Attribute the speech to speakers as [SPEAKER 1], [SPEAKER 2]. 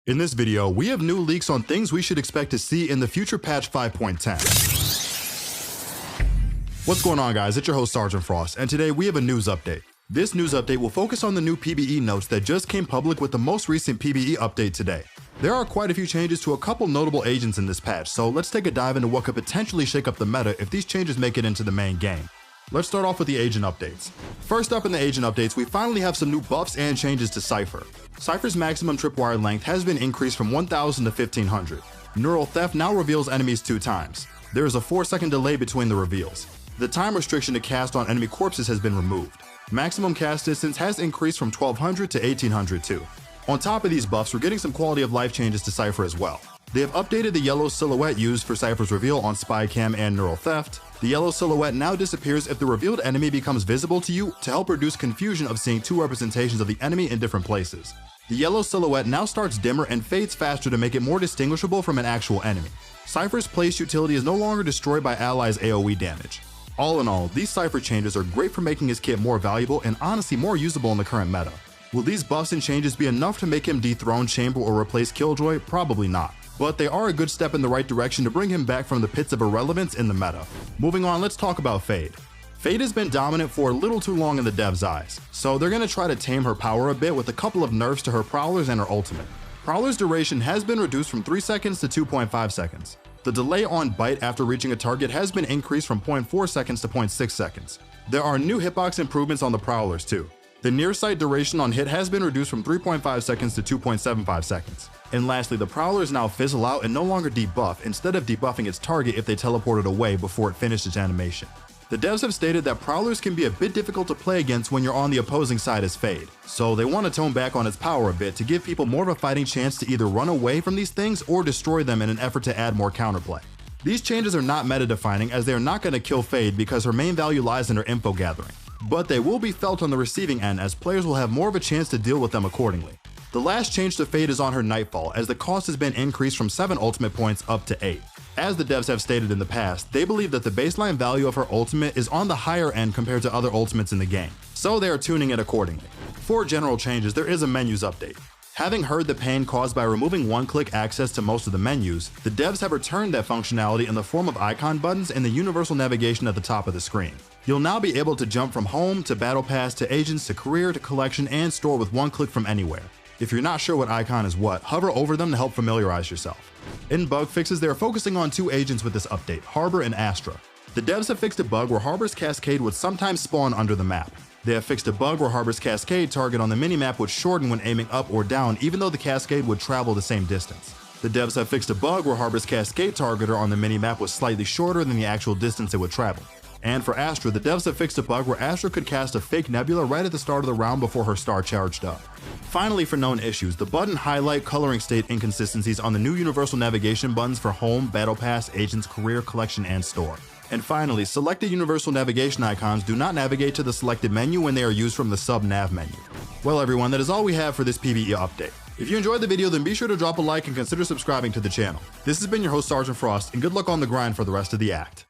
[SPEAKER 1] In this video, we have new leaks on things we should expect to see in the future patch 5.10. What's going on, guys? It's your host Sergeant Frost, and today we have a news update. This news update will focus on the new PBE notes that just came public with the most recent PBE update today. There are quite a few changes to a couple notable agents in this patch, so let's take a dive into what could potentially shake up the meta if these changes make it into the main game. Let's start off with the agent updates. First up in the agent updates, we finally have some new buffs and changes to Cypher. Cypher's maximum tripwire length has been increased from 1000 to 1500. Neural theft now reveals enemies 2 times. There is a 4-second delay between the reveals. The time restriction to cast on enemy corpses has been removed. Maximum cast distance has increased from 1200 to 1800 too. On top of these buffs, we're getting some quality of life changes to Cypher as well. They have updated the yellow silhouette used for Cypher's reveal on spy cam and neural theft. The yellow silhouette now disappears if the revealed enemy becomes visible to you to help reduce confusion of seeing 2 representations of the enemy in different places. The yellow silhouette now starts dimmer and fades faster to make it more distinguishable from an actual enemy. Cypher's place utility is no longer destroyed by allies' AoE damage. All in all, these Cypher changes are great for making his kit more valuable and honestly more usable in the current meta. Will these buffs and changes be enough to make him dethrone Chamber or replace Killjoy? Probably not. But they are a good step in the right direction to bring him back from the pits of irrelevance in the meta. Moving on, let's talk about Fade. Fade has been dominant for a little too long in the devs' eyes, so they're going to try to tame her power a bit with a couple of nerfs to her Prowlers and her ultimate. Prowler's duration has been reduced from 3 seconds to 2.5 seconds. The delay on bite after reaching a target has been increased from 0.4 seconds to 0.6 seconds. There are new hitbox improvements on the Prowlers too. The near sight duration on hit has been reduced from 3.5 seconds to 2.75 seconds. And lastly, the Prowlers now fizzle out and no longer debuff instead of debuffing its target if they teleported away before it finished its animation. The devs have stated that Prowlers can be a bit difficult to play against when you're on the opposing side as Fade, so they want to tone back on its power a bit to give people more of a fighting chance to either run away from these things or destroy them in an effort to add more counterplay. These changes are not meta-defining as they are not going to kill Fade because her main value lies in her info gathering, but they will be felt on the receiving end as players will have more of a chance to deal with them accordingly. The last change to Fade is on her Nightfall, as the cost has been increased from 7 ultimate points up to 8. As the devs have stated in the past, they believe that the baseline value of her ultimate is on the higher end compared to other ultimates in the game, so they are tuning it accordingly. For general changes, there is a menus update. Having heard the pain caused by removing one-click access to most of the menus, the devs have returned that functionality in the form of icon buttons and the universal navigation at the top of the screen. You'll now be able to jump from home to battle pass to agents to career to collection and store with one click from anywhere. If you're not sure what icon is what, hover over them to help familiarize yourself. In bug fixes, they are focusing on 2 agents with this update, Harbor and Astra. The devs have fixed a bug where Harbor's Cascade would sometimes spawn under the map. They have fixed a bug where Harbor's Cascade target on the minimap would shorten when aiming up or down even though the Cascade would travel the same distance. The devs have fixed a bug where Harbor's Cascade targeter on the minimap was slightly shorter than the actual distance it would travel. And for Astra, the devs have fixed a bug where Astra could cast a fake nebula right at the start of the round before her star charged up. Finally, for known issues, the button highlight coloring state inconsistencies on the new universal navigation buttons for home, battle pass, agents, career, collection, and store. And finally, selected universal navigation icons do not navigate to the selected menu when they are used from the sub-nav menu. Well everyone, that is all we have for this PBE update. If you enjoyed the video, then be sure to drop a like and consider subscribing to the channel. This has been your host Sergeant Frost, and good luck on the grind for the rest of the act.